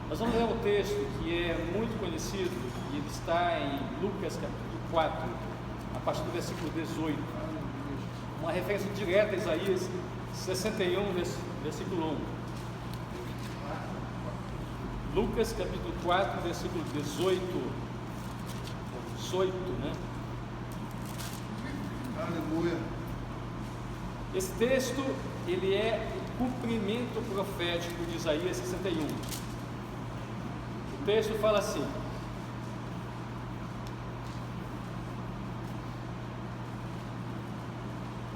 Nós vamos ler um texto que é muito conhecido, e ele está em Lucas capítulo 4, a partir do versículo 18. Uma referência direta a Isaías 61, versículo 1. Lucas capítulo 4, versículo 18, né? Aleluia. Esse texto, ele é o cumprimento profético de Isaías 61. O texto fala assim: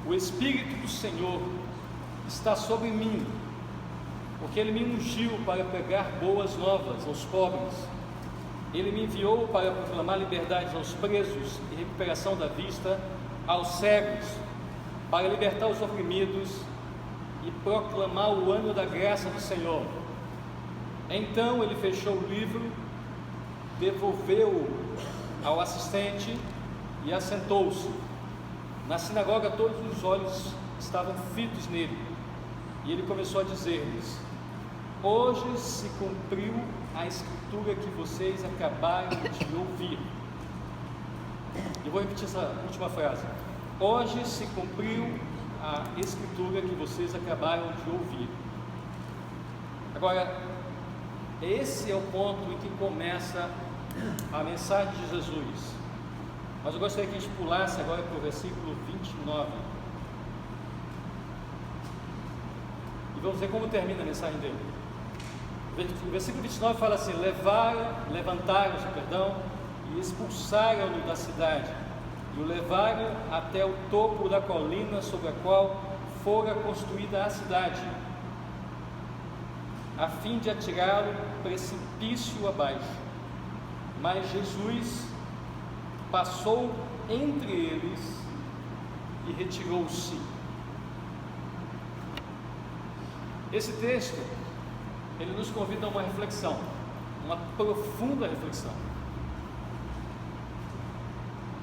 o Espírito do Senhor está sobre mim, porque Ele me ungiu para pregar boas novas aos pobres. Ele me enviou para proclamar liberdade aos presos e recuperação da vista aos cegos, para libertar os oprimidos e proclamar o ano da graça do Senhor. Então ele fechou o livro, devolveu-o ao assistente e assentou-se. Na sinagoga todos os olhos estavam fitos nele, e ele começou a dizer-lhes: hoje se cumpriu a escritura que vocês acabaram de ouvir. Eu vou repetir essa última frase: hoje se cumpriu a escritura que vocês acabaram de ouvir. Agora, esse é o ponto em que começa a mensagem de Jesus. Mas eu gostaria que a gente pulasse agora para o versículo 29. E vamos ver como termina a mensagem dele. O versículo 29 fala assim: levantaram-se, e expulsaram-no da cidade, e o levaram até o topo da colina sobre a qual fora construída a cidade, a fim de atirá-lo precipício abaixo. Mas Jesus passou entre eles e retirou-se. Esse texto, ele nos convida a uma reflexão, uma profunda reflexão.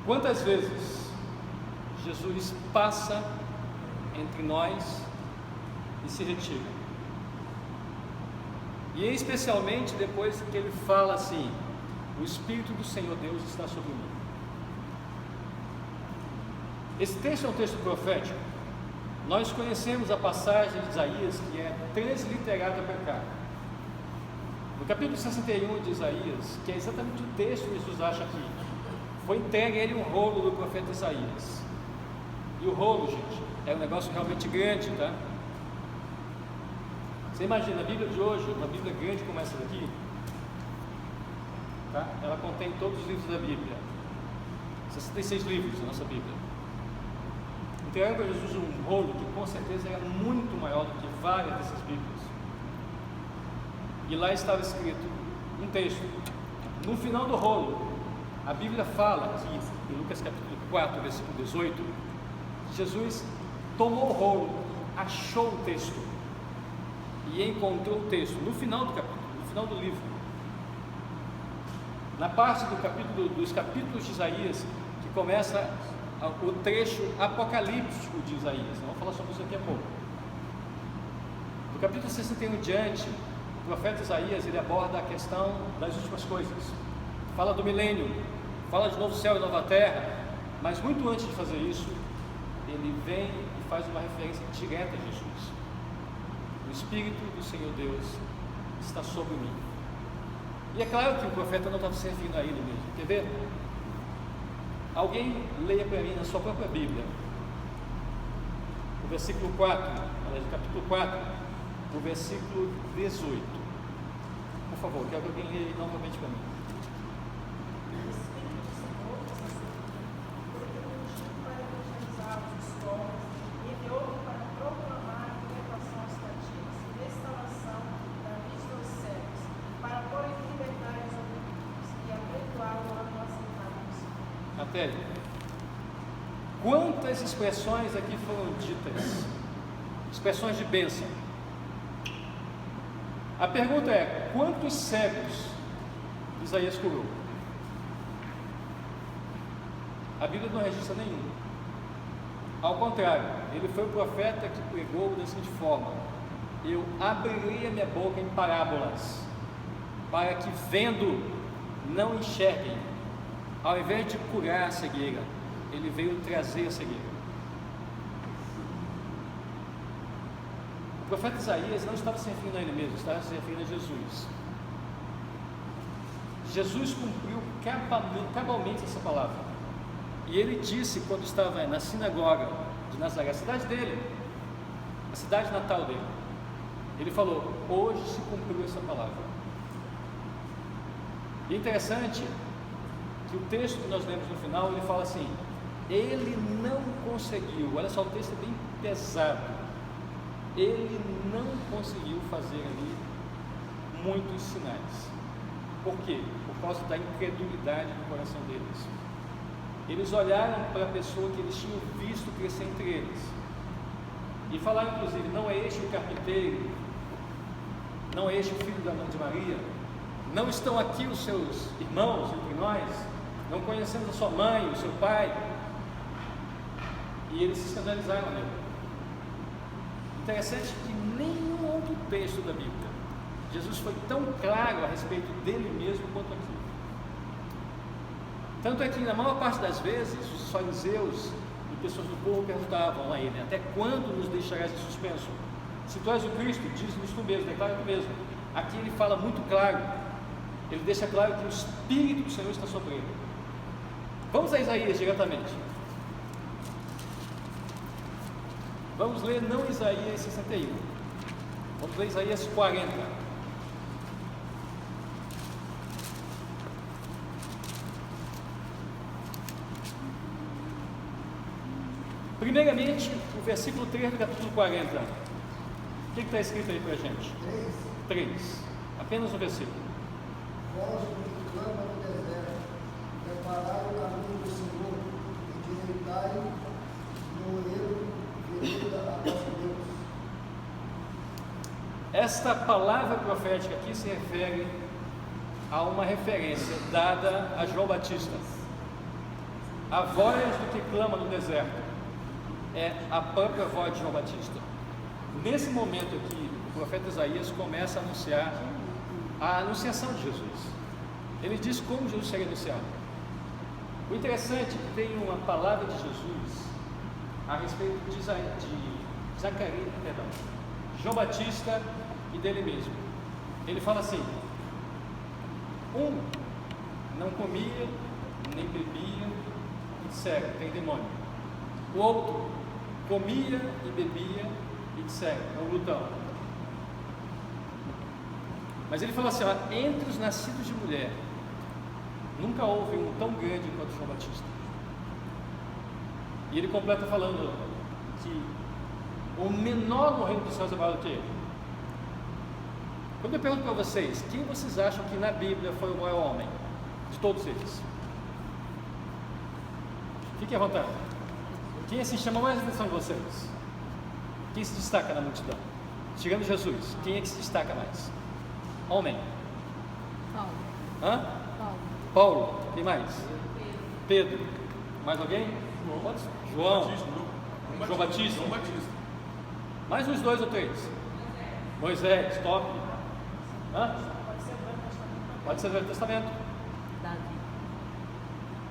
Quantas vezes Jesus passa entre nós e se retira? E especialmente depois que ele fala assim: o Espírito do Senhor Deus está sobre mim. Esse texto é um texto profético. Nós conhecemos a passagem de Isaías que é transliterada para cá. No capítulo 61 de Isaías, que é exatamente o texto que Jesus acha aqui, foi entregue a ele um rolo do profeta Isaías. E o rolo, gente, é um negócio realmente grande, tá? Você imagina, a Bíblia de hoje, uma Bíblia grande como essa daqui, tá? Ela contém todos os livros da Bíblia, 66 livros da nossa Bíblia. Entregaram para Jesus um rolo que com certeza era muito maior do que várias dessas Bíblias. E lá estava escrito um texto. No final do rolo, a Bíblia fala aqui, em Lucas capítulo 4, versículo 18, que Jesus tomou o rolo, achou o texto e encontrou o texto no final do capítulo, no final do livro. Na parte dos capítulos de Isaías, que começa o trecho apocalíptico de Isaías. Vamos falar sobre isso daqui a pouco. Do capítulo 61 em diante, o profeta Isaías, ele aborda a questão das últimas coisas. Fala do milênio, fala de novo céu e nova terra, mas muito antes de fazer isso, ele vem e faz uma referência direta a Jesus. O Espírito do Senhor Deus está sobre mim. E é claro que o profeta não estava se referindo a ele mesmo. Quer ver? Alguém leia para mim na sua própria Bíblia o versículo 4, aliás, o capítulo 4, o versículo 18. Por favor, quero que alguém leia novamente para mim. Até quantas expressões aqui foram ditas? Expressões de bênção. A pergunta é: quantos cegos Isaías curou? A Bíblia não registra nenhum. Ao contrário, ele foi o profeta que pregou da seguinte forma: eu abrirei a minha boca em parábolas, para que vendo não enxerguem. Ao invés de curar a cegueira, ele veio trazer a cegueira. O profeta Isaías não estava se referindo a ele mesmo, estava se referindo a Jesus. Jesus cumpriu cabalmente essa palavra. E ele disse, quando estava na sinagoga de Nazaré, a cidade dele, a cidade natal dele, ele falou: hoje se cumpriu essa palavra. E é interessante que o texto que nós lemos no final, ele fala assim: ele não conseguiu, olha só, o texto é bem pesado, ele não conseguiu fazer ali muitos sinais. Por quê? Por causa da incredulidade no coração deles. Eles olharam para a pessoa que eles tinham visto crescer entre eles e falaram, inclusive: não é este o carpinteiro? Não é este o filho de Maria? Não estão aqui os seus irmãos entre nós? Não conhecemos a sua mãe, o seu pai? E eles se escandalizaram nele. Interessante que nenhum outro texto da Bíblia Jesus foi tão claro a respeito dele mesmo quanto aqui. Tanto é que na maior parte das vezes os fariseus e pessoas do povo perguntavam a ele: até quando nos deixarás em suspenso? Se tu és o Cristo, diz-nos tu mesmo, declara tu mesmo. Aqui ele fala muito claro, ele deixa claro que o Espírito do Senhor está sobre ele. Vamos a Isaías diretamente. Vamos ler não Isaías 61, vamos ler Isaías 40. Primeiramente, o versículo 3 do capítulo 40. O que está escrito aí para a gente? 3. Apenas um versículo. Voz que clama no deserto, preparai o caminho do Senhor, e direitai no erro, vereda a vosso Deus. Esta palavra profética aqui se refere a uma referência dada a João Batista. A voz do que clama no deserto é a própria voz de João Batista. Nesse momento aqui, o profeta Isaías começa a anunciar a anunciação de Jesus. Ele diz como Jesus seria anunciado. O interessante é que tem uma palavra de Jesus a respeito de Zacarias, João Batista e dele mesmo. Ele fala assim: um não comia nem bebia e disseram: tem demônio. O outro comia e bebia e disseram: é um glutão. Mas ele falou assim: ó, entre os nascidos de mulher nunca houve um tão grande quanto João Batista. E ele completa falando que o menor no reino dos céus é maior do que ele. Quando eu pergunto para vocês, quem vocês acham que na Bíblia foi o maior homem de todos eles? Fiquem à vontade. Quem assim chama mais a atenção de vocês? Quem se destaca na multidão? Tirando Jesus, quem é que se destaca mais? Homem. Paulo. Hã? Paulo. Paulo. Quem mais? Pedro. Mais alguém? João. João Batista. Mais uns 2 ou 3. Moisés, top. Hã? Pode ser do Velho Testamento.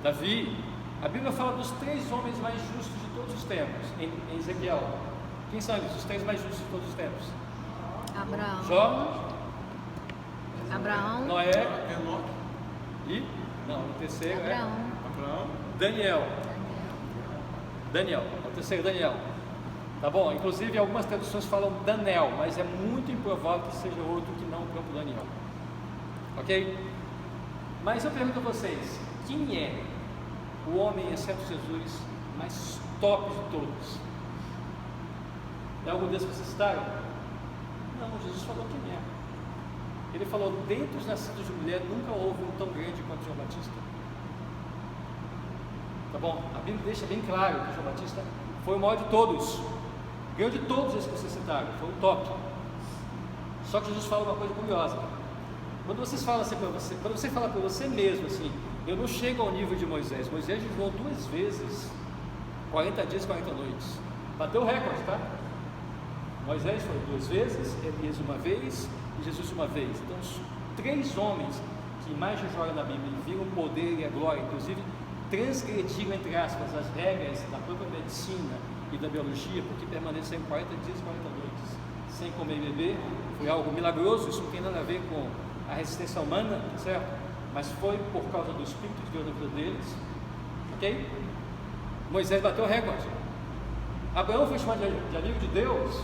Davi. A Bíblia fala dos 3 homens mais justos de todos os tempos, em Ezequiel. Quem são eles? Os 3 mais justos de todos os tempos? Abraão. Jó, Abraão. Noé e? Não, o terceiro Abraão. Daniel. Daniel, é o terceiro Daniel. Tá bom? Inclusive algumas traduções falam Daniel, mas é muito improvável que seja outro que não o próprio Daniel. Ok? Mas eu pergunto a vocês, quem é o homem, exceto Jesus, mais top de todos? É algum desses que vocês citaram? Não, Jesus falou quem é. Ele falou: dentre os nascidos de mulher nunca houve um tão grande quanto João Batista. Tá bom? A Bíblia deixa bem claro que João Batista foi o maior de todos. Ganhou de todos esses que vocês citaram, foi o top. Só que Jesus fala uma coisa curiosa. Quando vocês falam assim para você, quando você fala para você mesmo assim: eu não chego ao nível de Moisés. Moisés jejuou 2 vezes, 40 dias, 40 noites. Bateu o recorde, tá? Moisés foi 2 vezes, Elias uma vez e Jesus uma vez. Então 3 homens que mais jogaram na Bíblia e viram o poder e a glória, inclusive transgrediram, entre aspas, as regras da própria medicina e da biologia, porque permaneceram 40 dias e 40 noites sem comer e beber. Foi algo milagroso, isso não tem nada a ver com a resistência humana, certo? Mas foi por causa do Espírito de Deus na vida deles, ok? Moisés bateu o recorde. Abraão foi chamado de amigo de Deus.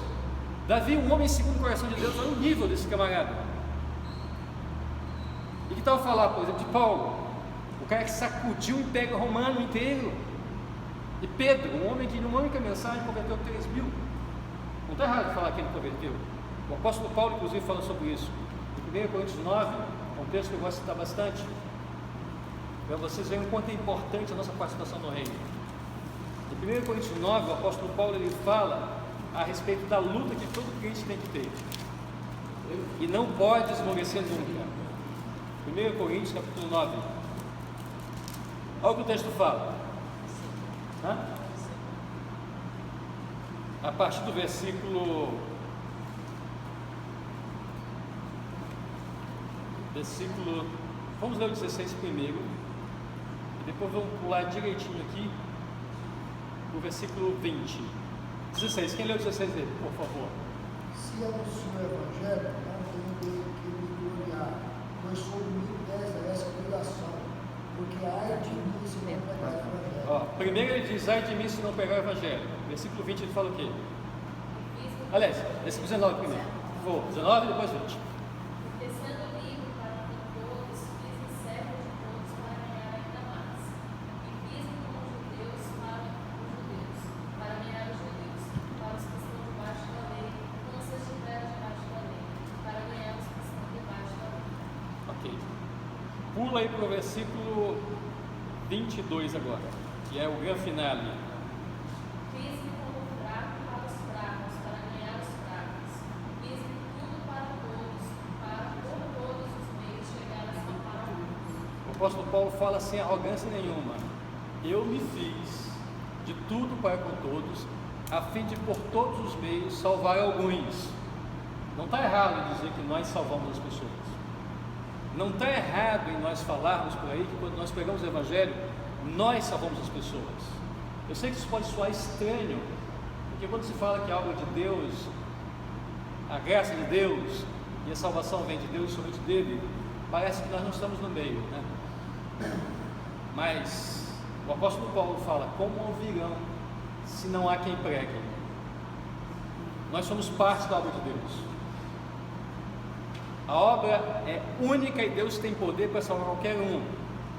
Davi, um homem segundo o coração de Deus. Olha o nível desse camarada. E que tal falar, por exemplo, de Paulo, o cara que sacudiu o Império Romano inteiro? E Pedro, um homem que numa única mensagem converteu 3.000. Não está errado falar que ele converteu. O apóstolo Paulo, inclusive, fala sobre isso. Em 1 Coríntios 9, é um texto que eu gosto de citar bastante, para vocês verem o quanto é importante a nossa participação no reino. Em 1 Coríntios 9, o apóstolo Paulo ele fala a respeito da luta que todo crente tem que ter, e não pode esmorecer nunca. 1 Coríntios capítulo 9, olha o que o texto fala. A partir do versículo, vamos ler o 16 primeiro, e depois vamos pular direitinho aqui o versículo 20. 16, quem leu o 16 dele, por favor? Se anuncio o Evangelho, não tenho que me gloriar, pois sobre mim pesa essa obrigação, porque ai de mim se não pregar o Evangelho. Primeiro ele diz, ai de mim se não pregar o Evangelho. Versículo 20 ele fala o quê? Aliás, versículo 19 primeiro. Vou, 19 e depois 20. Pula aí para o versículo 22 agora, que é o grande finale. Fiz-me como fraco para os fracos, para ganhar os fracos. Fiz-me tudo para todos, para por todos os meios chegar a salvar alguns. O apóstolo Paulo fala sem arrogância nenhuma: eu me fiz de tudo para com todos, a fim de por todos os meios salvar alguns. Não está errado dizer que nós salvamos as pessoas. Não está errado em nós falarmos por aí que quando nós pregamos o Evangelho, nós salvamos as pessoas. Eu sei que isso pode soar estranho, porque quando se fala que a obra de Deus, a graça de Deus e a salvação vem de Deus, somente dele, parece que nós não estamos no meio, né? Mas o apóstolo Paulo fala: como ouvirão se não há quem pregue? Nós somos parte da obra de Deus. A obra é única e Deus tem poder para salvar qualquer um,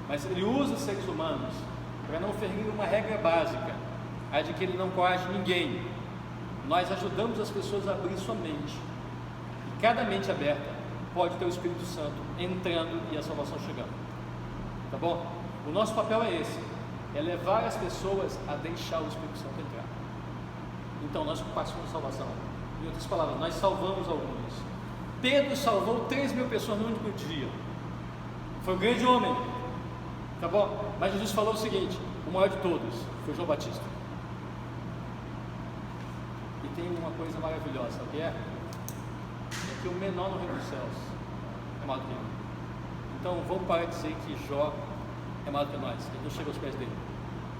mas Ele usa os seres humanos para não ferir uma regra básica, a de que Ele não coage ninguém. Nós ajudamos as pessoas a abrir sua mente, e cada mente aberta pode ter o Espírito Santo entrando e a salvação chegando. Tá bom? O nosso papel é esse, é levar as pessoas a deixar o Espírito Santo entrar. Então nós participamos da salvação. Em outras palavras, nós salvamos alguns. Pedro salvou 3.000 pessoas no único dia. Foi um grande homem, tá bom? Mas Jesus falou o seguinte: o maior de todos foi João Batista. E tem uma coisa maravilhosa, sabe o que é? É que o menor no reino dos céus é maior do que ele. Então vamos parar de dizer que Jó é maior do que nós. Ele não chega aos pés dele.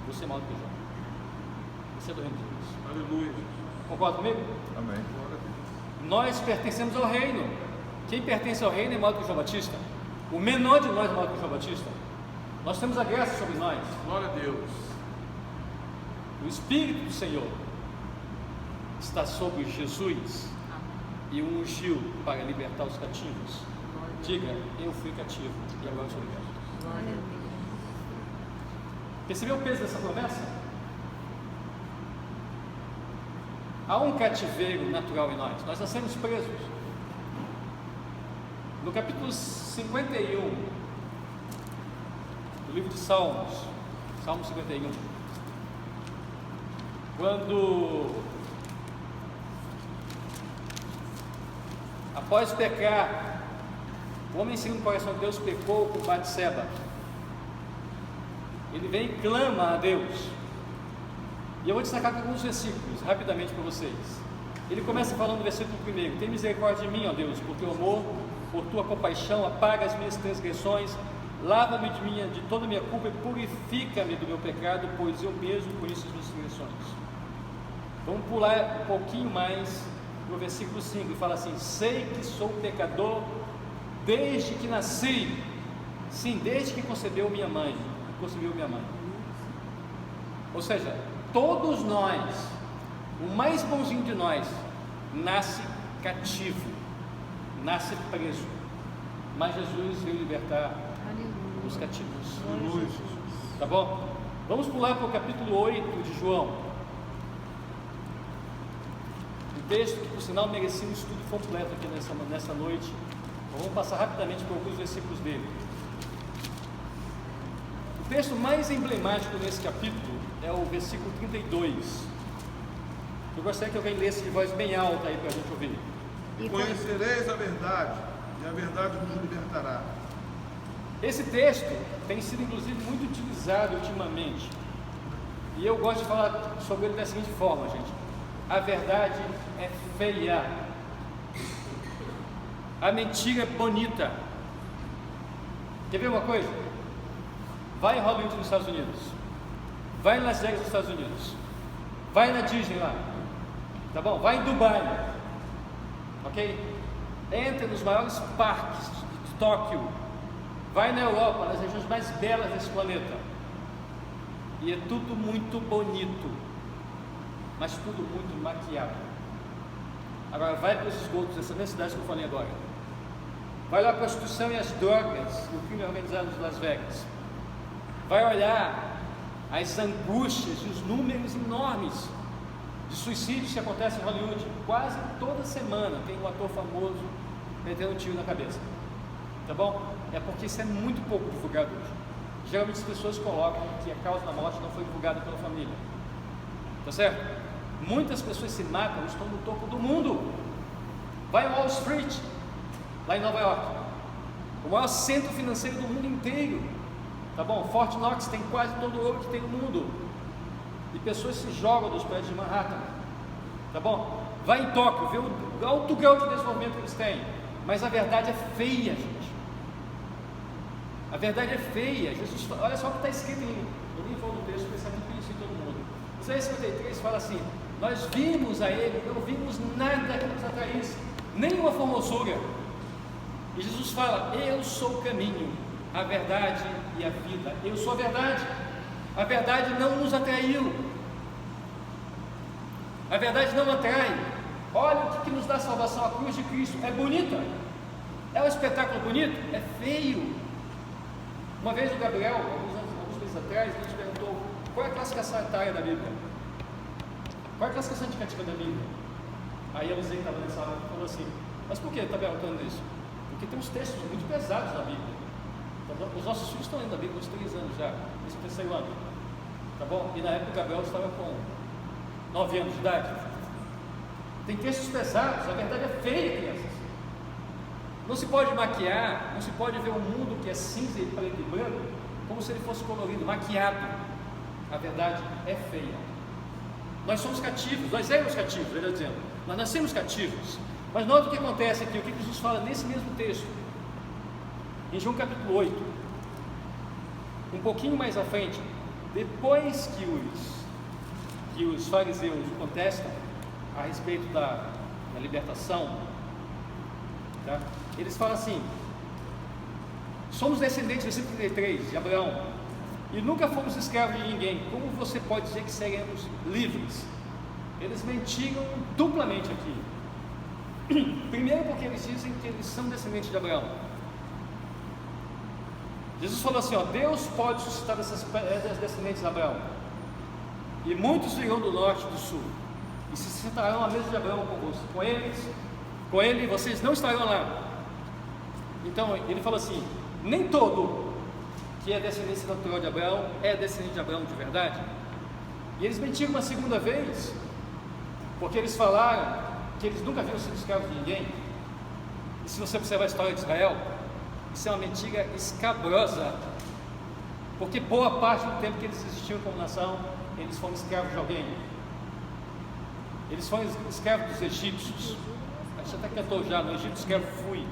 Você é maior do que Jó. Você é do reino de Deus. Aleluia. Concorda comigo? Amém. Nós pertencemos ao reino. Quem pertence ao reino é maior do que João Batista. O menor de nós é maior do que João Batista. Nós temos a graça sobre nós. Glória a Deus. O Espírito do Senhor está sobre Jesus e o ungiu para libertar os cativos. Diga: eu fui cativo e agora sou liberto. Percebeu o peso dessa promessa? Há um cativeiro natural em nós nascemos presos. No capítulo 51 do livro de Salmos, Salmo 51, quando, após pecar, o homem segundo o coração de Deus pecou com Batseba, ele vem e clama a Deus. E eu vou destacar alguns versículos rapidamente para vocês. Ele começa falando no versículo 1: tem misericórdia de mim, ó Deus, porque o amor por tua compaixão, apaga as minhas transgressões, lava-me de toda a minha culpa e purifica-me do meu pecado, pois eu mesmo conheço as minhas transgressões. Vamos pular um pouquinho mais no versículo 5, e fala assim: sei que sou pecador desde que nasci, sim, desde que concebeu minha mãe. Ou seja, todos nós, o mais bonzinho de nós, nasce cativo, nasce preso, mas Jesus veio libertar os cativos. Tá bom? Vamos pular para o capítulo 8 de João. Um texto que, por sinal, merecia um estudo completo aqui nessa noite. Então, vamos passar rapidamente por alguns versículos dele. O texto mais emblemático nesse capítulo é o versículo 32. Eu gostaria que alguém lesse de voz bem alta aí para a gente ouvir. E conhecereis a verdade, e a verdade vos libertará. Esse texto tem sido, inclusive, muito utilizado ultimamente. E eu gosto de falar sobre ele da seguinte forma, gente: a verdade é feia, a mentira é bonita. Quer ver uma coisa? Vai em Hollywood nos Estados Unidos, vai em Las Vegas nos Estados Unidos, vai na Disney lá, tá bom? Vai em Dubai, ok? Entra nos maiores parques de Tóquio, vai na Europa, nas regiões mais belas desse planeta, e é tudo muito bonito, mas tudo muito maquiado. Agora vai para os esgotos dessa mesma cidade que eu falei agora, vai lá a prostituição e as drogas e o crime organizado de Las Vegas, vai olhar as angústias e os números enormes de suicídios que acontecem em Hollywood. Quase toda semana tem um ator famoso metendo um tiro na cabeça, tá bom? É porque isso é muito pouco divulgado hoje. Geralmente as pessoas colocam que a causa da morte não foi divulgada pela família, tá certo? Muitas pessoas se matam, estão no topo do mundo. Vai em Wall Street, lá em Nova York, o maior centro financeiro do mundo inteiro, tá bom? Fort Knox tem quase todo o ouro que tem no mundo, e pessoas se jogam dos prédios de Manhattan, tá bom? Vai em Tóquio, vê o alto grau de desenvolvimento que eles têm, mas a verdade é feia, gente. A verdade é feia. Jesus, olha só o que está escrito eu nem vou no texto, porque isso é muito conhecido todo mundo. Isaías 53 fala assim: nós vimos a ele, não vimos nada que nos atraísse, nenhuma formosura. E Jesus fala: eu sou o caminho, a verdade e a vida. Eu sou a verdade. A verdade não nos atraiu, a verdade não atrai. Olha o que nos dá salvação: a cruz de Cristo. É bonita? É um espetáculo bonito? É feio. Uma vez o Gabriel, alguns meses atrás, a gente perguntou: qual é a classificação etária da Bíblia? Qual é a classificação indicativa da Bíblia? Aí a Luzei estava nessa aula e falou assim: mas por que está perguntando isso? Porque tem uns textos muito pesados na Bíblia. Os nossos filhos estão lendo a Bíblia há uns 3 anos já, esse é o 3º ano, tá bom? E na época o Gabriel estava com 9 anos de idade. Tem textos pesados, a verdade é feia, crianças. Não se pode maquiar, não se pode ver um mundo que é cinza e preto e branco como se ele fosse colorido, maquiado. A verdade é feia. Nós somos cativos, nós éramos cativos, ele está dizendo, nós nascemos cativos. Mas nota o que acontece aqui, o que Jesus fala nesse mesmo texto, em João capítulo 8, um pouquinho mais à frente, depois que os fariseus contestam a respeito da libertação, tá? Eles falam assim: somos descendentes, versículo 33, de Abraão, e nunca fomos escravos de ninguém, como você pode dizer que seremos livres? Eles mentiram duplamente aqui. Primeiro porque eles dizem que eles são descendentes de Abraão. Jesus falou assim: ó, Deus pode suscitar essas descendentes de Abraão, e muitos virão do norte e do sul, e se sentarão à mesa de Abraão convosco. Com ele vocês não estarão lá. Então ele falou assim: nem todo que é descendência natural de Abraão é descendente de Abraão de verdade. E eles mentiram uma segunda vez, porque eles falaram que eles nunca haviam sido escravos de ninguém. E se você observar a história de Israel, isso é uma mentira escabrosa, porque boa parte do tempo que eles existiam como nação, eles foram escravos de alguém. Eles foram escravos dos egípcios. A gente até cantou já: no Egito escravo fui.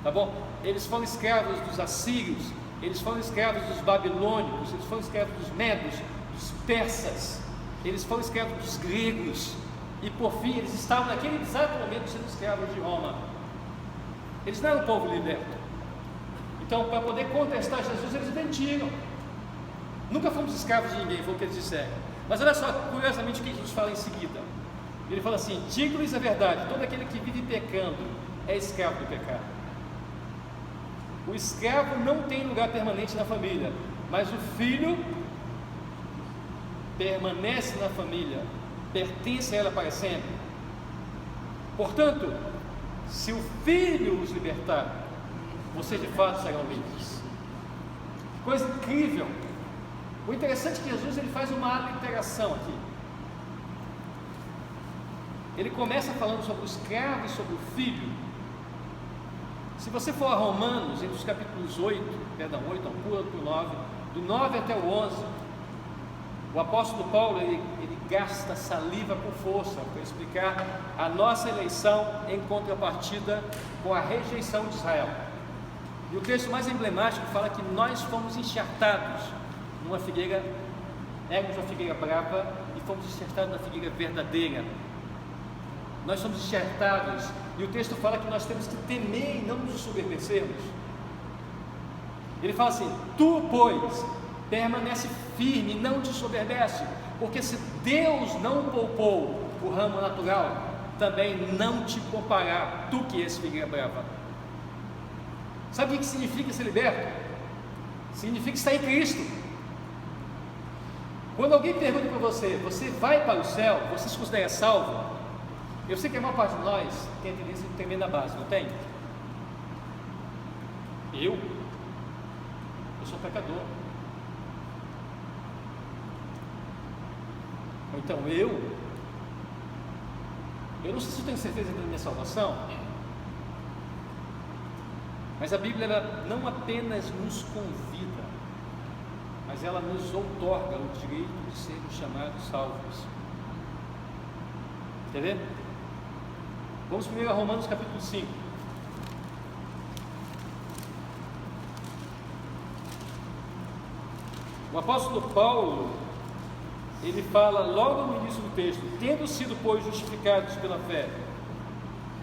tá bom? Eles foram escravos dos assírios, eles foram escravos dos babilônicos, eles foram escravos dos medos, dos persas, eles foram escravos dos gregos, e por fim eles estavam naquele exato momento sendo escravos de Roma. Eles não eram um povo liberto. Então, para poder contestar Jesus, eles mentiram. Nunca fomos escravos de ninguém, foi o que eles disseram. Mas olha só, curiosamente, o que Jesus fala em seguida. Ele fala assim: digo-lhes a verdade, todo aquele que vive pecando é escravo do pecado. O escravo não tem lugar permanente na família, mas o filho permanece na família, pertence a ela para sempre. Portanto, se o filho os libertar, vocês de fato serão livres. Coisa incrível. O interessante é que Jesus ele faz uma aliteração aqui. Ele começa falando sobre o escravo e sobre o filho. Se você for a Romanos, entre os capítulos 8 ao 9, do 9 até o 11, o apóstolo Paulo ele gasta saliva com força para explicar a nossa eleição em contrapartida com a rejeição de Israel. E o texto mais emblemático fala que nós fomos enxertados numa figueira, éramos uma figueira brava e fomos enxertados na figueira verdadeira. Nós somos enxertados, e o texto fala que nós temos que temer e não nos ensoberbecermos. Ele fala assim: tu, pois, permanece firme, não te ensoberbece, porque se Deus não poupou o ramo natural, também não te poupará, tu que és figueira brava. Sabe o que significa ser liberto? Significa estar em Cristo. Quando alguém pergunta para você: você vai para o céu? Você se considera salvo? Eu sei que a maior parte de nós tem a tendência de temer na base, não tem? Eu sou pecador. Ou então eu não sei se eu tenho certeza da minha salvação, mas a Bíblia ela não apenas nos convida, mas ela nos outorga o direito de sermos chamados salvos. Entendeu? Vamos primeiro a Romanos capítulo 5. O apóstolo Paulo, ele fala logo no início do texto: tendo sido, pois, justificados pela fé,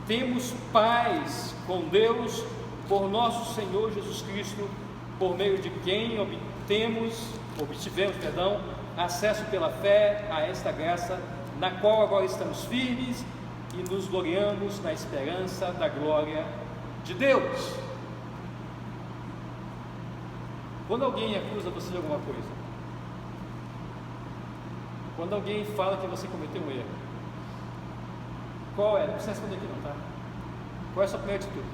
temos paz com Deus por nosso Senhor Jesus Cristo, por meio de quem obtivemos acesso pela fé a esta graça, na qual agora estamos firmes e nos gloriamos na esperança da glória de Deus. Quando alguém acusa você de alguma coisa, quando alguém fala que você cometeu um erro, qual é? Não precisa responder aqui não, tá? Qual é a sua primeira atitude?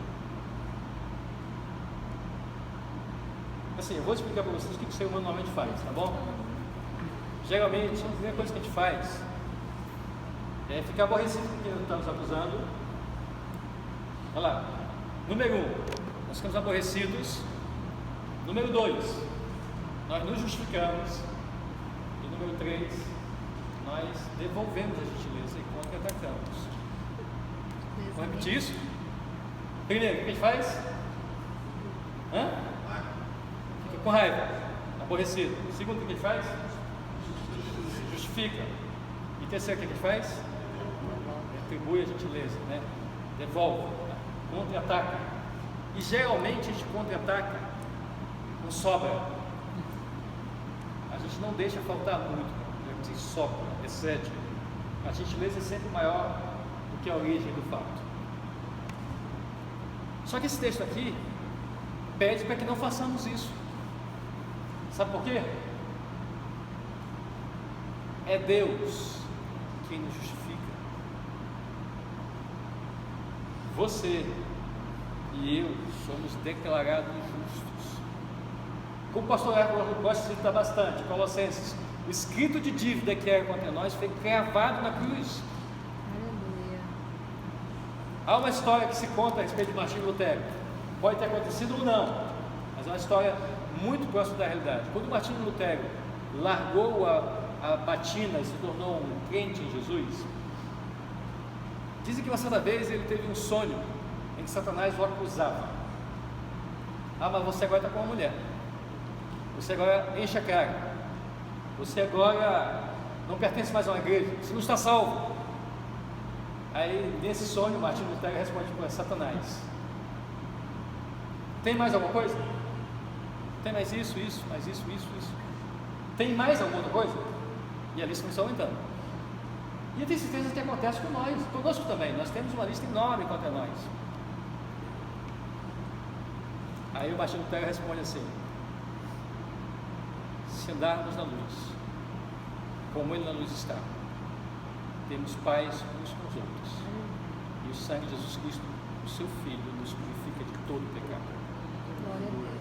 Assim, eu vou explicar para vocês o que o ser humano normalmente faz, tá bom? Geralmente, a primeira coisa que a gente faz é ficar aborrecido com quem está nos acusando. Olha lá. Número 1, nós ficamos aborrecidos. Número 2, nós nos justificamos. E número 3, nós devolvemos a gentileza e contra-atacamos. Vamos repetir isso? Primeiro, o que a gente faz? Fica com raiva, aborrecido. Segundo, o que a gente faz? Justifica. E terceiro, o que a gente faz? Retribui a gentileza, né? Devolve, contra-ataca. E geralmente a gente contra-ataca com sobra. A gente não deixa faltar muito, a gente sobra, excede. A gentileza é sempre maior do que a origem do fato. Só que esse texto aqui pede para que não façamos isso. Sabe por quê? É Deus quem nos justifica. Você e eu somos declarados justos. Como o pastor Hércules gosta de citar bastante, Colossenses: o escrito de dívida que era contra nós foi cravado na cruz. Aleluia. Há uma história que se conta a respeito de Martinho Lutero. Pode ter acontecido ou não, mas é uma história muito próxima da realidade. Quando Martinho Lutero largou a batina e se tornou um crente em Jesus, dizem que uma certa vez ele teve um sonho em que Satanás o acusava. Ah, mas você agora está com uma mulher. Você agora enche a cara. Você agora não pertence mais a uma igreja. Você não está salvo. Aí, nesse sonho, Martinho Lutero responde para Satanás. Tem mais alguma coisa? Tem mais isso, mais isso. Tem mais alguma coisa? E a lista começou aumentando. E eu tenho certeza que acontece com nós, conosco também. Nós temos uma lista enorme contra nós. Aí o Martinho Lutero responde assim: se andarmos na luz, como Ele na luz está, temos paz uns com os outros, e o sangue de Jesus Cristo, o seu Filho, nos purifica de todo pecado. Glória a Deus.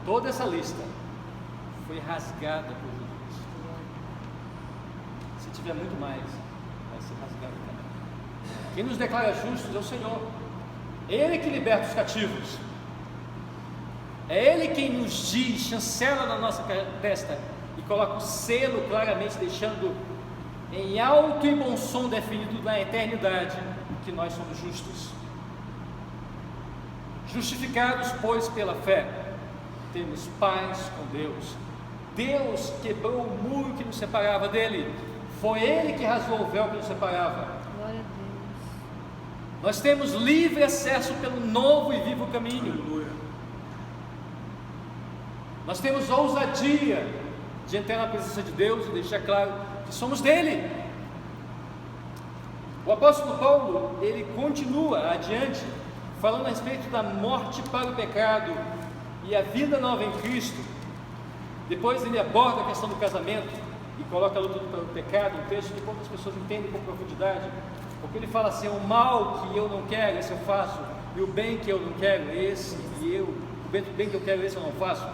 Toda essa lista foi rasgada por Jesus. Se tiver muito mais, vai ser rasgado também. Quem nos declara justos é o Senhor. Ele que liberta os cativos. É Ele quem nos diz, chancela na nossa testa e coloca o selo claramente, deixando em alto e bom som definido na eternidade que nós somos justos. Justificados, pois, pela fé, temos paz com Deus. Deus quebrou o muro que nos separava dele. Foi Ele que rasgou o véu que nos separava. Glória a Deus. Nós temos livre acesso pelo novo e vivo caminho. Aleluia. Nós temos ousadia de entrar na presença de Deus e deixar claro que somos dele. O apóstolo Paulo, ele continua adiante, falando a respeito da morte para o pecado e a vida nova em Cristo. Depois ele aborda a questão do casamento e coloca a luta pelo pecado, um texto que poucas pessoas entendem com profundidade, porque ele fala assim: o mal que eu não quero, esse eu faço, e o bem que eu não quero, o bem que eu quero, esse eu não faço.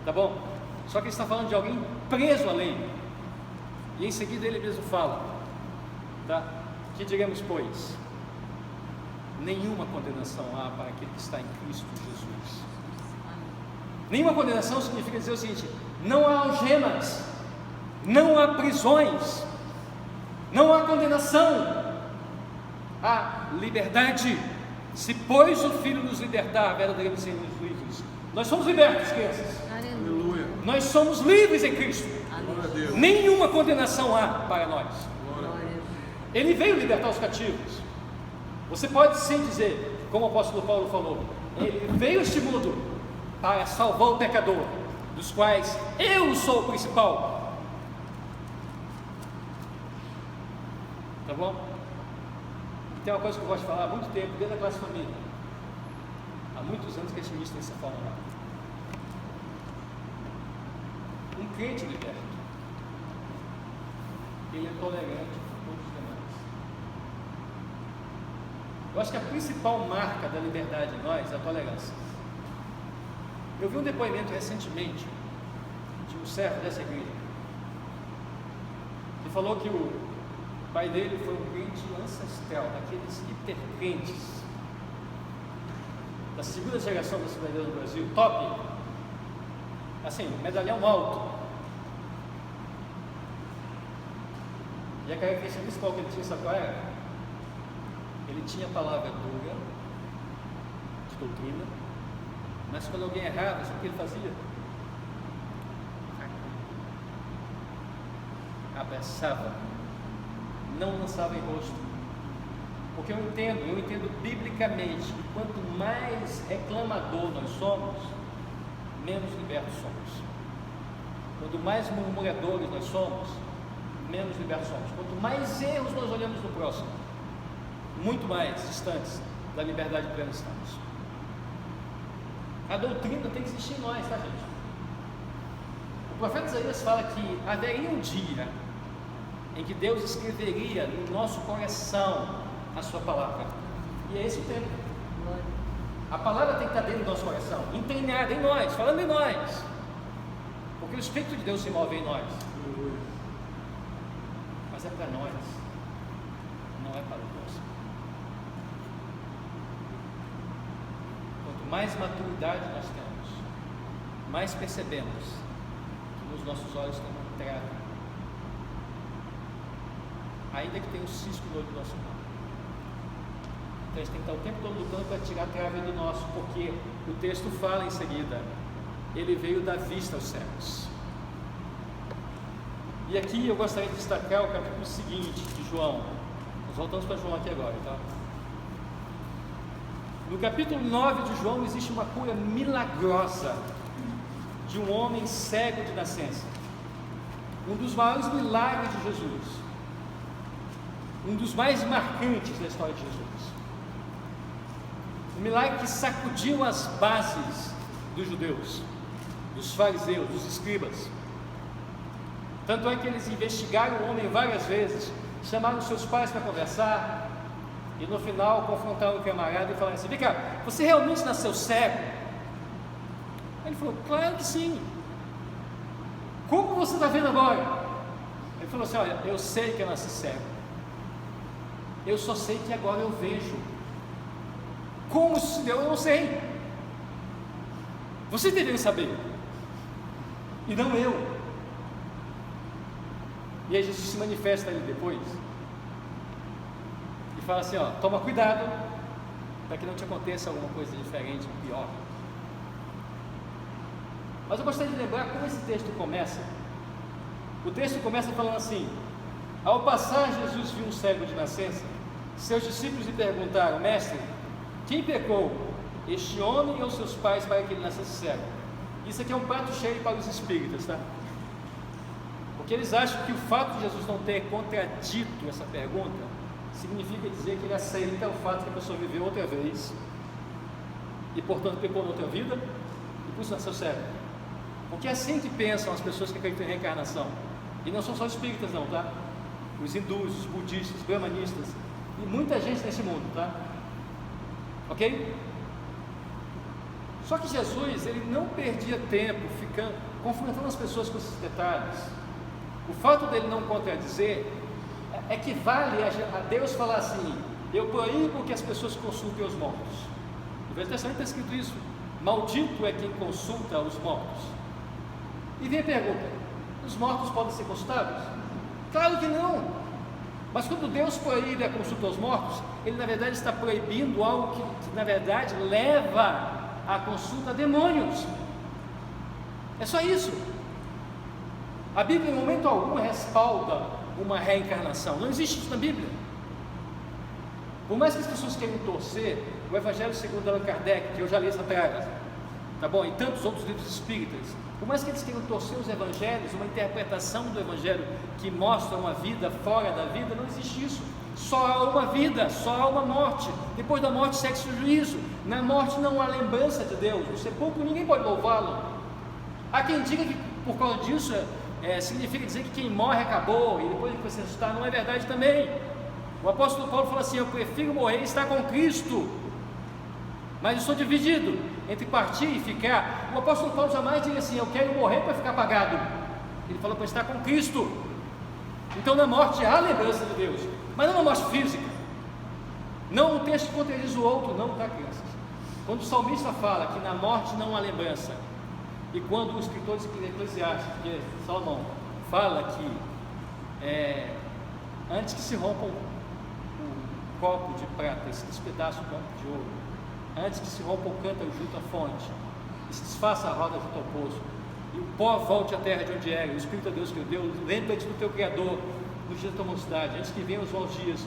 Tá bom? Só que ele está falando de alguém preso à lei. E em seguida ele mesmo fala, tá? Que diremos, pois? Nenhuma condenação há para aquele que está em Cristo Jesus. Nenhuma condenação significa dizer o seguinte: não há algemas, não há prisões, não há condenação, há liberdade. Se pois o Filho nos libertar, verdadeiramente seremos livres. Nós somos libertos, crianças. Aleluia. Nós somos livres em Cristo. Glória a Deus. Nenhuma condenação há para nós. Glória a Deus. Ele veio libertar os cativos. Você pode sim dizer, como o apóstolo Paulo falou, ele veio a este mundo para salvar o pecador, dos quais eu sou o principal. Tá bom? Tem uma coisa que eu gosto de falar há muito tempo, desde a classe família. Há muitos anos que a gente tem essa forma lá. Um crente liberto, ele é tolerante com todos os demais. Eu acho que a principal marca da liberdade em nós é a tolerância. Eu vi um depoimento recentemente de um servo dessa igreja. Ele falou que o pai dele foi um crente ancestral, daqueles hipercrentes, da segunda geração da cidadania do Brasil, top, assim, medalhão alto. E a característica principal que ele tinha, sabe qual era? Ele tinha a palavra dura, de doutrina, mas quando alguém errava, sabe o que ele fazia? Abraçava, não lançava em rosto. Porque eu entendo biblicamente que quanto mais reclamador nós somos, menos libertos somos. Quanto mais murmuradores nós somos, menos libertos somos. Quanto mais erros nós olhamos no próximo, muito mais distantes da liberdade plena estamos. A doutrina tem que existir em nós, tá, gente? O profeta Isaías fala que haveria um dia em que Deus escreveria no nosso coração a sua palavra, e é esse o tempo. A palavra tem que estar dentro do nosso coração, entranhada em nós, falando em nós, porque o Espírito de Deus se move em nós. Mas é para nós, não é para o próximo. Quanto mais maturidade nós temos, mais percebemos que nos nossos olhos tem uma trave, ainda que tenha um cisco no olho do nosso irmão. Então a gente tem que estar o tempo todo lutando para tirar a trave do nosso, porque o texto fala em seguida, ele veio dar vista aos cegos. E aqui eu gostaria de destacar o capítulo seguinte de João. Nós voltamos para João aqui agora, tá? No capítulo 9 de João existe uma cura milagrosa de um homem cego de nascença. Um dos maiores milagres de Jesus. Um dos mais marcantes da história de Jesus. Um milagre que sacudiu as bases dos judeus, dos fariseus, dos escribas. Tanto é que eles investigaram o homem várias vezes, chamaram seus pais para conversar, e no final confrontaram o camarada e falaram assim: vem cá, você realmente nasceu cego? Ele falou: claro que sim. Como você está vendo agora? Ele falou assim: olha, eu sei que eu nasci cego, eu só sei que agora eu vejo. Como isso se deu, eu não sei. Vocês deveriam saber, e não eu. E aí Jesus se manifesta ali depois e fala assim: ó, toma cuidado para que não te aconteça alguma coisa diferente, pior. Mas eu gostaria de lembrar como esse texto começa. O texto começa falando assim: ao passar Jesus viu um cego de nascença. Seus discípulos lhe perguntaram: mestre, quem pecou, este homem ou seus pais, para que ele nascesse cego? Isso aqui é um prato cheio para os espíritas, tá? Porque eles acham que o fato de Jesus não ter contradito essa pergunta significa dizer que ele aceita o fato que a pessoa viveu outra vez e portanto pecou na outra vida e por isso nasceu cego. Porque é assim que pensam as pessoas que acreditam em reencarnação. E não são só espíritas não, tá? Os hindus, os budistas, os brahmanistas e muita gente nesse mundo, tá? Ok? Só que Jesus, ele não perdia tempo ficando confrontando as pessoas com esses detalhes. O fato dele não contradizer equivale a Deus falar assim: eu proíbo que as pessoas consultem os mortos. No Velho Testamento está escrito isso: maldito é quem consulta os mortos. E vem a pergunta: os mortos podem ser consultados? Claro que não. Mas quando Deus proíbe a consulta aos mortos, ele na verdade está proibindo algo que na verdade leva a consulta a demônios. É só isso. A Bíblia em momento algum respalda uma reencarnação. Não existe isso na Bíblia. Por mais que as pessoas queiram torcer, o Evangelho segundo Allan Kardec, que eu já li essa atrás, tá bom? E tantos outros livros espíritas, por mais que eles queiram torcer os Evangelhos, uma interpretação do Evangelho que mostra uma vida fora da vida, não existe isso. Só há uma vida, só há uma morte. Depois da morte segue-se o juízo. Na morte não há lembrança de Deus. No sepulcro ninguém pode louvá-lo. Há quem diga que por causa disso significa dizer que quem morre acabou e depois que você ressuscitar. Não é verdade também. O apóstolo Paulo fala assim: eu prefiro morrer e estar com Cristo, mas eu sou dividido entre partir e ficar. O apóstolo Paulo jamais diz assim: eu quero morrer para ficar pagado. Ele falou para estar com Cristo. Então na morte há lembrança de Deus, mas não na morte física. Não um texto contradiz o outro, não, tá, crianças? Quando o salmista fala que na morte não há lembrança, e quando o escritor de Eclesiastes, que é Salomão, fala que antes que se rompa o copo de prata e se despedaça o copo de ouro, antes que se rompa o cântaro junto à fonte e se desfaça a roda junto ao poço, e o pó volte à terra de onde era, o Espírito de Deus que o deu, lembra-te do teu Criador nos dias da tua mocidade, antes que venham os maus dias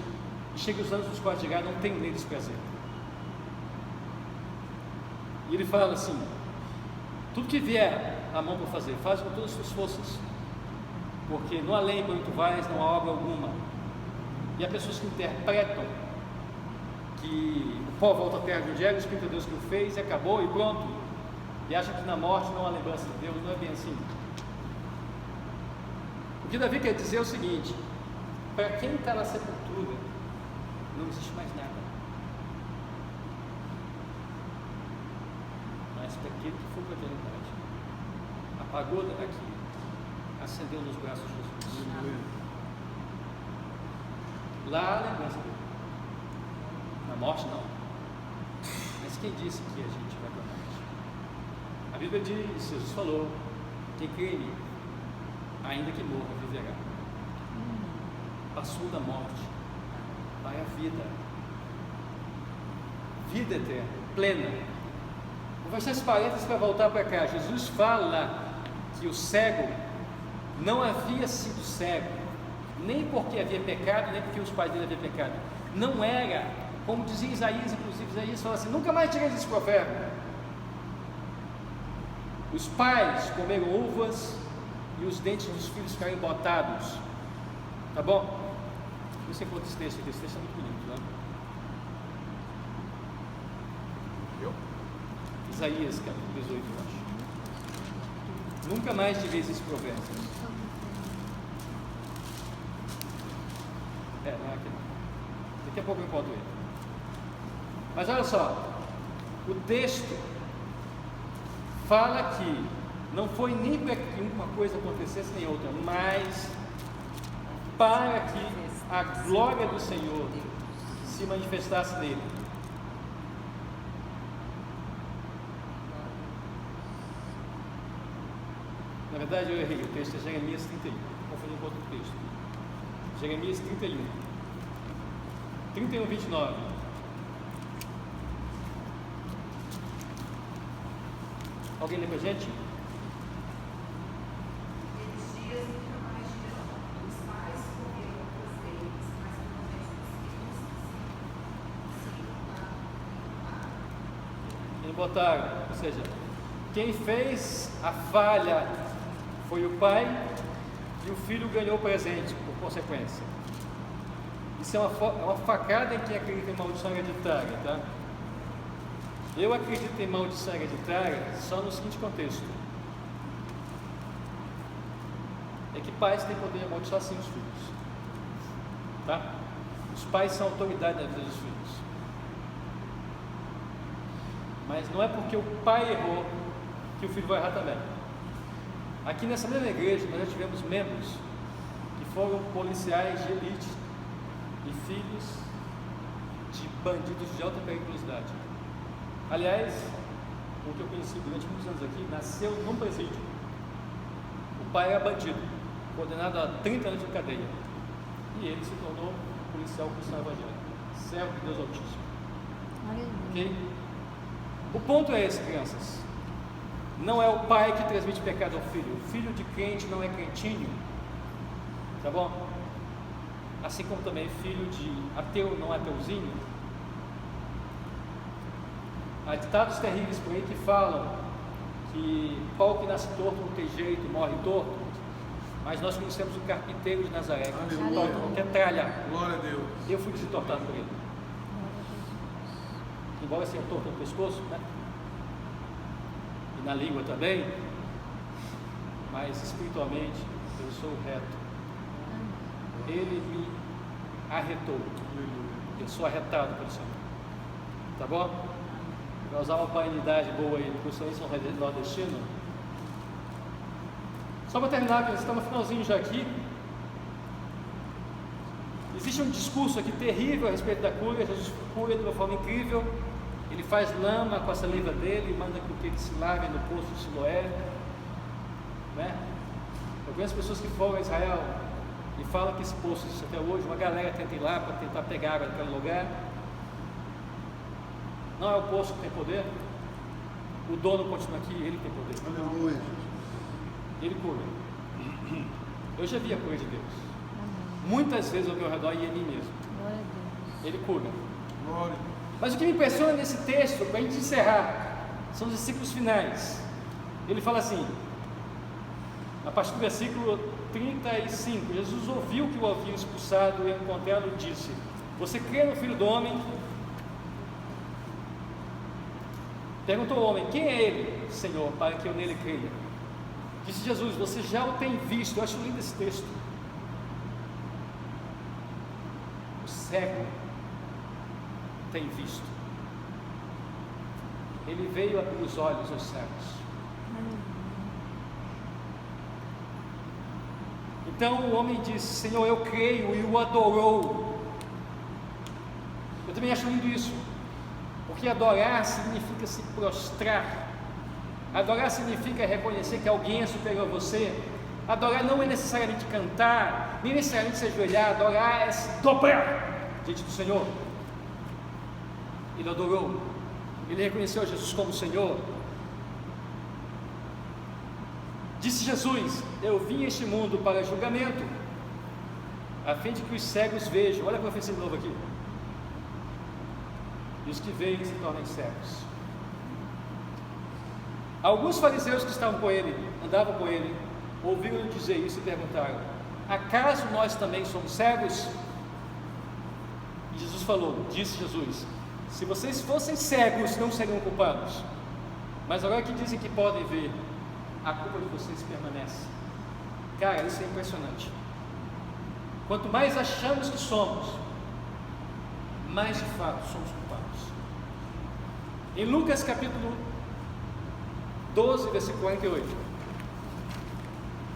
e cheguem os anos dos quais dirá: não tenho neles prazer. E ele fala assim: tudo que vier a mão para fazer, faz com todas as suas forças, porque no além, quando tu vais, não há obra alguma. E há pessoas que interpretam que o pó volta à terra de onde era, o Espírito de Deus que o fez e acabou e pronto, e acham que na morte não há lembrança de Deus. Não é bem assim. O que Davi quer dizer é o seguinte: para quem está na sepultura não existe mais nada, mas para aquele que foi para a eternidade, apagou daqui, acendeu nos braços de Jesus. Lá há lembrança dele. Na morte não. Mas quem disse que a gente vai para a morte? A Bíblia diz, Jesus falou: quem crê em mim, ainda que morra, viverá. Passou da morte, vai à vida. vida eterna, plena. Vou fechar esse parênteses para voltar para cá. Jesus fala que o cego não havia sido cego, nem porque havia pecado, nem porque os pais dele haviam pecado. Não era, como dizia Isaías, inclusive Isaías fala assim: nunca mais direis esse provérbio. Os pais comeram uvas e os dentes dos filhos ficaram embotados. Tá bom? Você encontra esse texto aqui, esse texto é muito bonito, né? Isaías, capítulo 18, eu acho. Nunca mais direis esse provérbio. Não é aqui não. Daqui a pouco eu encontro ele. Mas olha só, o texto fala que não foi nem para que uma coisa acontecesse nem outra, mas para que a glória do Senhor se manifestasse nele. Na verdade eu errei, o texto é Jeremias 31, confundi com outro texto. Jeremias 31, 29. Alguém lê pra gente? Botaram, ou seja, quem fez a falha foi o pai e o filho ganhou o presente por consequência. Isso é uma facada em quem acredita em maldição hereditária, tá? Eu acredito em maldição hereditária só no seguinte contexto: é que pais têm poder de amaldiçoar sim os filhos, tá? Os pais são autoridade na vida dos filhos. Mas não é porque o pai errou que o filho vai errar também. Aqui nessa mesma igreja nós já tivemos membros que foram policiais de elite e filhos de bandidos de alta periculosidade. Aliás, o que eu conheci durante muitos anos aqui, nasceu num presídio. O pai era bandido, condenado a 30 anos de cadeia, e ele se tornou policial cristão evangélico, servo de Deus Altíssimo. Ok? O ponto é esse, crianças: não é o pai que transmite pecado ao filho. O filho de crente não é crentinho, tá bom? Assim como também filho de ateu não é ateuzinho. Há ditados terríveis por aí que falam que pau que nasce torto não tem jeito, morre torto. Mas nós conhecemos o carpinteiro de Nazaré, que torta qualquer tralha. Glória a Deus. Eu fui desentortado por ele. Embora seja torto no pescoço, né? E na língua também, mas espiritualmente eu sou reto. Ele me arretou. Eu sou arretado pelo Senhor. Tá bom? Para usar uma parenidade boa aí, porque vocês são nordestinos. Só para terminar, nós estamos no finalzinho já aqui. Existe um discurso aqui terrível a respeito da cura. Jesus cura de uma forma incrível. Ele faz lama com a saliva dele e manda com que ele se lave no poço de Siloé, né? Eu conheço pessoas que foram a Israel e falam que esse poço existe até hoje. Uma galera tenta ir lá para tentar pegar água naquele lugar. Não é o poço que tem poder, o dono continua aqui, ele tem poder. Aleluia. Ele cura. Eu já vi a cura de Deus muitas vezes ao meu redor e em mim mesmo. Ele cura. Glória. Mas o que me impressiona nesse texto, para a gente encerrar, são os versículos finais. Ele fala assim, a partir do versículo 35: Jesus ouviu que o haviam expulsado e encontrado e disse: você crê no Filho do Homem? Perguntou o homem: quem é ele, Senhor, para que eu nele creia? Disse Jesus: você já o tem visto. Eu acho lindo esse texto. O cego tem visto. Ele veio abrir os olhos aos cegos. Então o homem disse: Senhor, eu creio, e o adorou. Eu também acho lindo isso, porque adorar significa se prostrar. Adorar significa reconhecer que alguém é superior a você. Adorar não é necessariamente cantar, nem necessariamente se ajoelhar. Adorar é se dobrar diante do Senhor. ele adorou, ele reconheceu Jesus como Senhor. Disse Jesus: eu vim a este mundo para julgamento, a fim de que os cegos vejam. Olha a profecia de novo aqui. E os que veem se tornem cegos. Alguns fariseus que estavam com ele, andavam com ele, ouviram-lhe dizer isso e perguntaram: acaso nós também somos cegos? E Jesus falou, disse Jesus: se vocês fossem cegos, não seriam culpados, mas agora que dizem que podem ver, a culpa de vocês permanece. Cara, isso é impressionante. Quanto mais achamos que somos, mais de fato somos culpados. Em Lucas capítulo 12, versículo 48,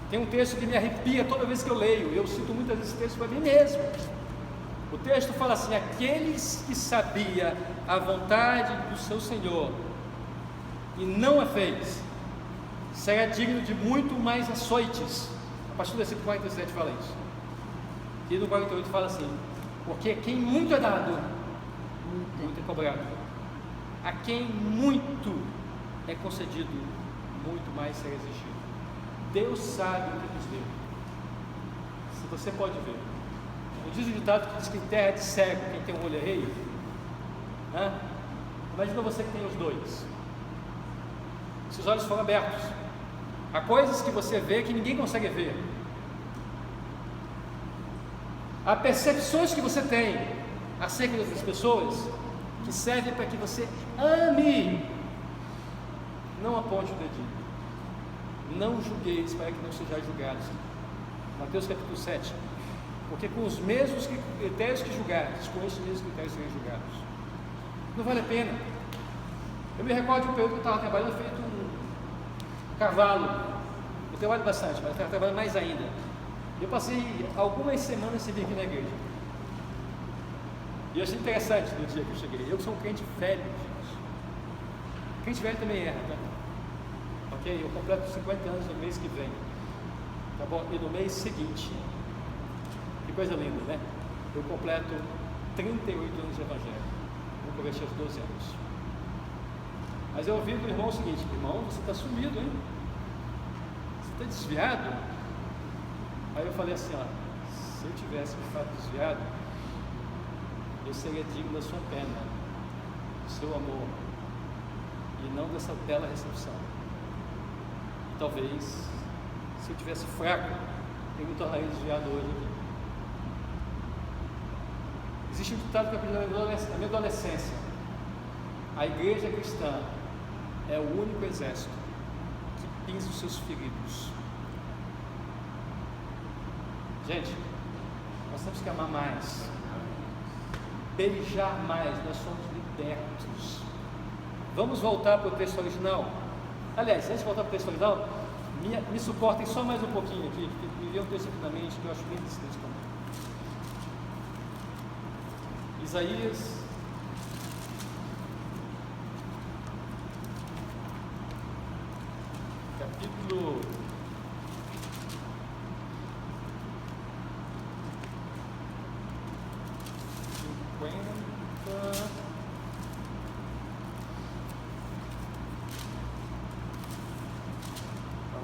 tem um texto que me arrepia toda vez que eu leio. Eu cito muitas vezes esse texto para mim mesmo. O texto fala assim: aqueles que sabia a vontade do seu Senhor e não a fez, será digno de muito mais açoites. A partir do versículo 47 fala isso. E no 48 fala assim: porque quem muito é dado, muito é cobrado. A quem muito é concedido, muito mais será exigido. Deus sabe o que nos deu. Se você pode ver. Não diz o ditado que diz que em terra de cego quem tem um olho é rei? Imagina você que tem os dois. Seus olhos foram abertos. Há coisas que você vê que ninguém consegue ver. Há percepções que você tem acerca das outras pessoas que servem para que você ame. Não aponte o dedinho. Não julgueis para que não sejais julgados. Mateus capítulo 7. Porque com os mesmos critérios que julgares, com esses mesmos critérios serem julgados. Não vale a pena. Eu me recordo de um período que eu estava trabalhando feito um cavalo. Eu trabalho bastante, mas eu estava trabalhando mais ainda. Eu passei algumas semanas sem vir aqui na igreja. E eu achei interessante no dia que eu cheguei. Eu sou um crente velho, gente. Crente velho também erra, tá? Ok? Eu completo 50 anos no mês que vem. Tá bom? E no mês seguinte, que coisa linda, né? Eu completo 38 anos de evangelho. Vou converter aos 12 anos. Mas eu ouvi do irmão o seguinte: irmão, você está sumido, hein? Você está desviado? Aí eu falei assim: ó, se eu tivesse de fato desviado, eu seria digno da sua pena, do seu amor, e não dessa bela recepção. Talvez, se eu tivesse fraco, eu me tornaria desviado hoje aqui. Existe um ditado que eu aprendi na minha adolescência: a igreja cristã é o único exército que pinça os seus feridos. Gente, nós temos que amar mais, beijar mais, nós somos libertos. Vamos voltar para o texto original. Aliás, antes de voltar para o texto original, me suportem só mais um pouquinho aqui, que me veio um texto aqui na mente que eu acho lindo esse texto também. Isaías capítulo 50.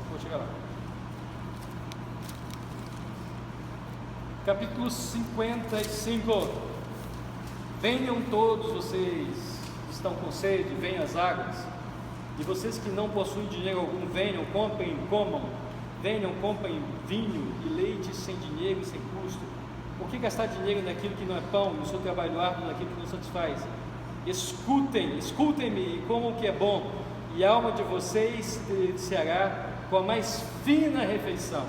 Vou chegar lá. Capítulo 55. Venham todos vocês que estão com sede, venham às águas. E vocês que não possuem dinheiro algum, venham, comprem, comam. Venham, comprem vinho e leite sem dinheiro e sem custo. Por que gastar dinheiro naquilo que não é pão, no seu trabalho árduo, naquilo que não satisfaz? Escutem-me e comam o que é bom, e a alma de vocês se deliciará com a mais fina refeição.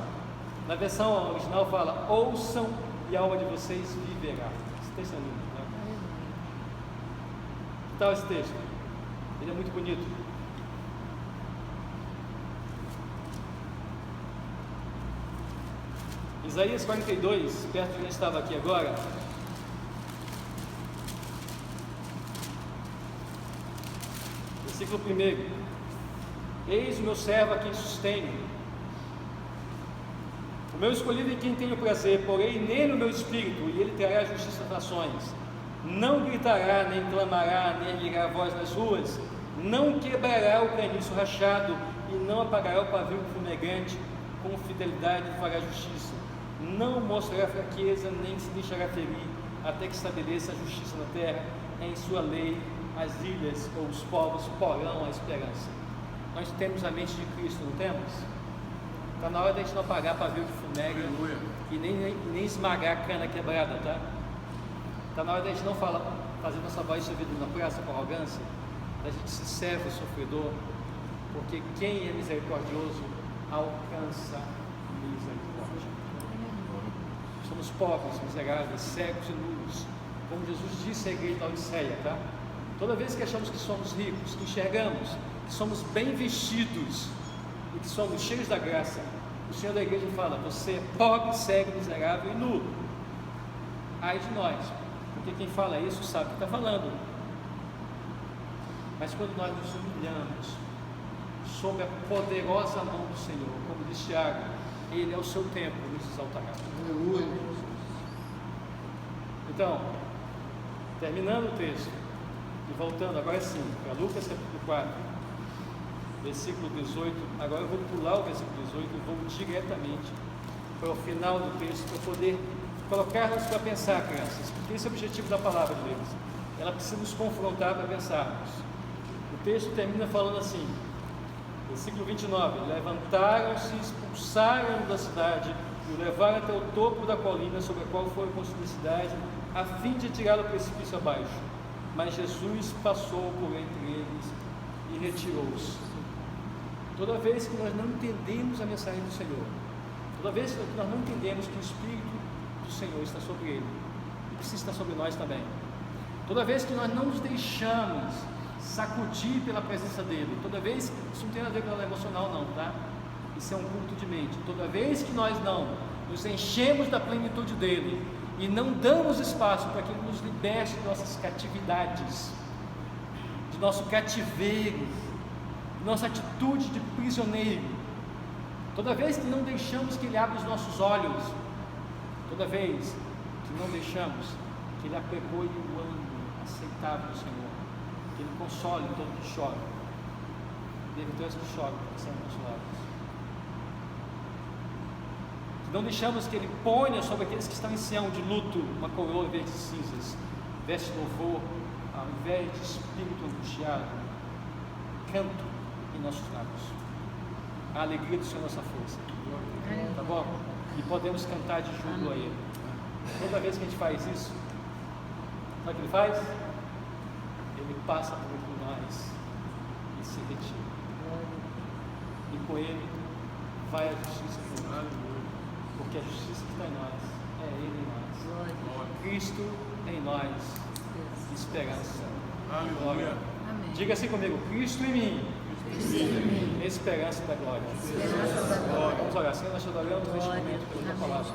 Na versão original fala: ouçam e a alma de vocês viverá. Esse texto é lindo, né? Que tal esse texto? Ele é muito bonito. Isaías 42, perto de onde a gente estava aqui agora. Versículo 1: eis o meu servo a quem sustenho, o meu escolhido em quem tenho prazer, porém nele o meu espírito, e ele trará justiça às nações. não gritará, nem clamará, nem erguerá a voz nas ruas, não quebrará o caniço rachado e não apagará o pavio fumegante, com fidelidade fará justiça, não mostrará fraqueza, nem se deixará ferir, até que estabeleça a justiça na terra, em sua lei as ilhas ou os povos porão a esperança. Nós temos a mente de Cristo, não temos? Está na hora de a gente não apagar pavio que fumega e nem esmagar a cana quebrada, tá? Está na hora de a gente não fazer nossa voz servida na praça com arrogância, da gente ser servo e sofredor, porque quem é misericordioso alcança misericórdia. Somos pobres, miseráveis, cegos e nus, como Jesus disse à igreja da Odisseia, tá? Toda vez que achamos que somos ricos, que enxergamos que somos bem vestidos e que somos cheios da graça, o Senhor da igreja fala: você é pobre, cego, miserável e nu. Ai de nós, porque quem fala isso sabe o que está falando. Mas quando nós nos humilhamos sob a poderosa mão do Senhor, como diz Tiago, Ele ao seu tempo nos exaltará. Aleluia. Então, terminando o texto e voltando agora sim para Lucas capítulo 4, versículo 18. Agora eu vou pular o versículo 18 e vou diretamente para o final do texto, para poder colocar-nos para pensar, crianças, porque esse é o objetivo da palavra de Deus. Ela precisa nos confrontar para pensarmos. O texto termina falando assim, versículo 29: levantaram-se, expulsaram-no da cidade e o levaram até o topo da colina sobre a qual foi construída a cidade, a fim de tirá-lo do precipício abaixo. Mas Jesus passou por entre eles e retirou-se. Toda vez que nós não entendemos a mensagem do Senhor, toda vez que nós não entendemos que o Espírito do Senhor está sobre ele e precisa estar sobre nós também, toda vez que nós não nos deixamos sacudir pela presença dele, toda vez, isso não tem a ver com o emocional não, tá? Isso é um culto de mente. Toda vez que nós não nos enchemos da plenitude dele e não damos espaço para que ele nos liberte de nossas catividades, de nosso cativeiro, de nossa atitude de prisioneiro, toda vez que não deixamos que ele abra os nossos olhos, toda vez que não deixamos que ele apregoe o ânimo aceitável do Senhor, que ele console todo que chora, Deus que chora porque são consolados, que não deixamos que ele ponha sobre aqueles que estão em Sião de luto uma coroa verde de cinzas, veste louvor ao invés de espírito angustiado, canto em nossos lábios, a alegria do Senhor nossa força, tá bom? E podemos cantar de júbilo a ele. Toda vez que a gente faz isso, sabe o que ele faz? Ele passa por entre nós e se retira, e com ele vai a justiça por nós, porque a justiça que está em nós é ele em nós, Cristo em nós, esperança. Aleluia. Diga assim comigo: Cristo em mim, esperança da glória. Vamos orar. Senhor, nós te adoramos neste momento pela tua palavra.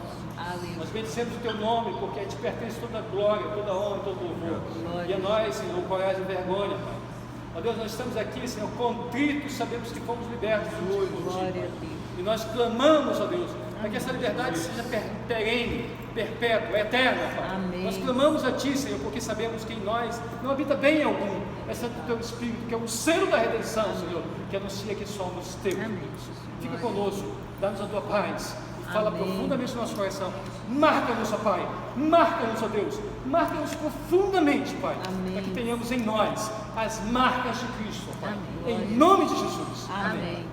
Nós bendecemos o teu nome, porque a ti pertence toda a glória, toda a honra e todo o louvor. E a nós, Senhor, coragem e vergonha, Pai. Ó Deus, nós estamos aqui, Senhor, contritos, sabemos que fomos libertos por ti. E nós clamamos, ó Deus, para que essa liberdade seja perene, perpétua, eterna, Pai. Amém. Nós clamamos a Ti, Senhor, porque sabemos que em nós não habita bem algum, exceto o Teu Espírito, que é o selo da redenção, Senhor, que anuncia que somos Teus. Fica conosco, dá-nos a Tua paz e fala profundamente no nosso coração. Marca-nos, ó Pai, marca-nos, ó Deus, marca-nos profundamente, Pai, para que tenhamos em nós as marcas de Cristo, ó Pai, em nome de Jesus. Amém.